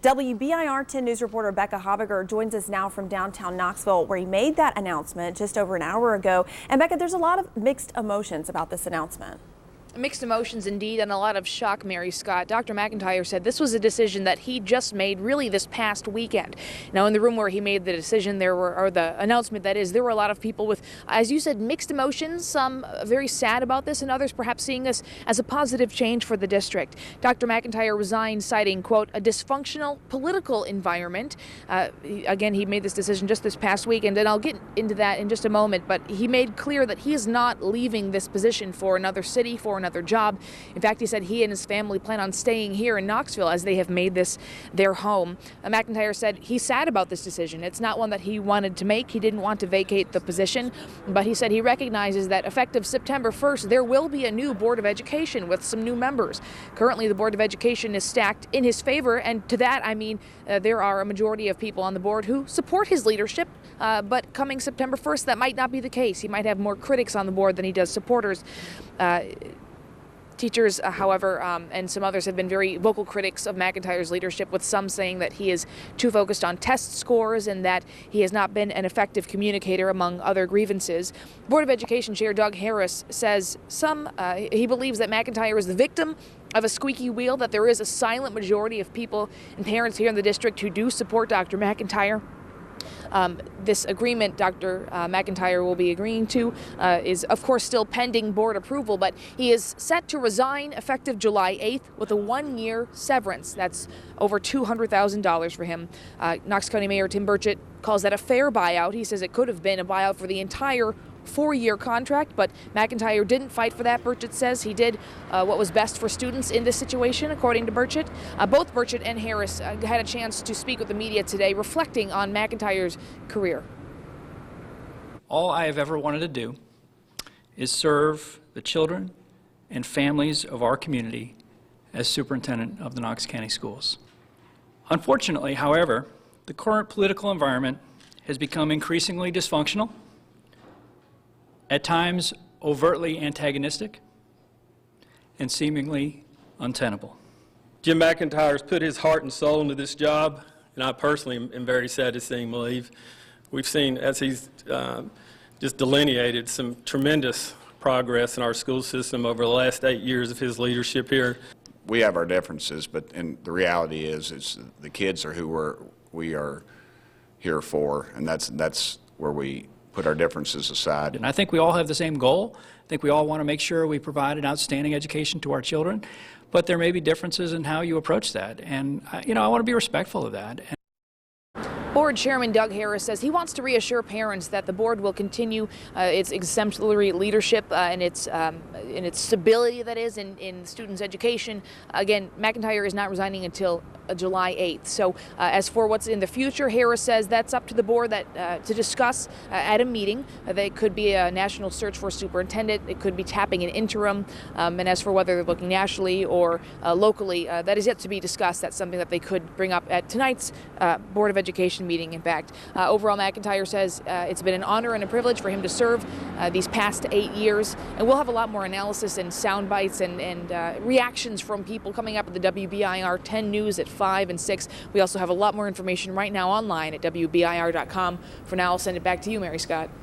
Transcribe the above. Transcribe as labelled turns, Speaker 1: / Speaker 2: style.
Speaker 1: WBIR 10 News reporter Becca Habiger joins us now from downtown Knoxville, where he made that announcement just over an hour ago. And Becca, there's a lot of mixed emotions about this announcement.
Speaker 2: Mixed emotions indeed, and a lot of shock, Mary Scott. Dr. McIntyre said this was a decision that he just made really this past weekend. Now, in the room where he made the decision, there were the announcement, that is, there were a lot of people with, as you said, mixed emotions, some very sad about this, and others perhaps seeing this as a positive change for the district. Dr. McIntyre resigned, citing, quote, a dysfunctional political environment. Again, he made this decision just this past weekend, and I'll get into that in just a moment, but he made clear that he is not leaving this position for another city, for another job. In fact, he said he and his family plan on staying here in Knoxville as they have made this their home. McIntyre said he's sad about this decision. It's not one that he wanted to make. He didn't want to vacate the position, but he said he recognizes that effective September 1st, there will be a new Board of Education with some new members. Currently, the Board of Education is stacked in his favor, and to that I mean there are a majority of people on the board who support his leadership, but coming September 1st, that might not be the case. He might have more critics on the board than he does supporters. Teachers, however, and some others have been very vocal critics of McIntyre's leadership, with some saying that he is too focused on test scores and that he has not been an effective communicator, among other grievances. Board of Education Chair Doug Harris says he believes that McIntyre is the victim of a squeaky wheel, that there is a silent majority of people and parents here in the district who do support Dr. McIntyre. This agreement Dr. McIntyre will be agreeing to is, of course, still pending board approval, but he is set to resign effective July 8th with a one-year severance. That's over $200,000 for him. Knox County Mayor Tim Burchett calls that a fair buyout. He says it could have been a buyout for the entire four-year contract, but McIntyre didn't fight for that. Burchett says he did what was best for students in this situation, according to Burchett. Both Burchett and Harris had a chance to speak with the media today, reflecting on McIntyre's career.
Speaker 3: All I have ever wanted to do is serve the children and families of our community as superintendent of the Knox County Schools. Unfortunately, however, the current political environment has become increasingly dysfunctional, at times overtly antagonistic, and seemingly untenable.
Speaker 4: Jim McIntyre's put his heart and soul into this job, and I personally am very sad to see him leave. We've seen, as he's just delineated, some tremendous progress in our school system over the last 8 years of his leadership here.
Speaker 5: We have our differences, but the reality is the kids are who we are here for, and that's where we put our differences aside.
Speaker 3: And I think we all have the same goal. I think we all want to make sure we provide an outstanding education to our children, but there may be differences in how you approach that. And, I want to be respectful of that.
Speaker 2: Board Chairman Doug Harris says he wants to reassure parents that the board will continue its exemplary leadership and its stability, that is, in students' education. Again, McIntyre is not resigning until July 8th. So as for what's in the future, Harris says that's up to the board to discuss at a meeting. There could be a national search for a superintendent. It could be tapping an interim. And as for whether they're looking nationally or locally, that is yet to be discussed. That's something that they could bring up at tonight's Board of Education meeting. In fact, overall, McIntyre says it's been an honor and a privilege for him to serve these past 8 years, and we'll have a lot more analysis and sound bites and reactions from people coming up at the WBIR 10 News at 5 and 6. We also have a lot more information right now online at WBIR.com. For now, I'll send it back to you, Mary Scott.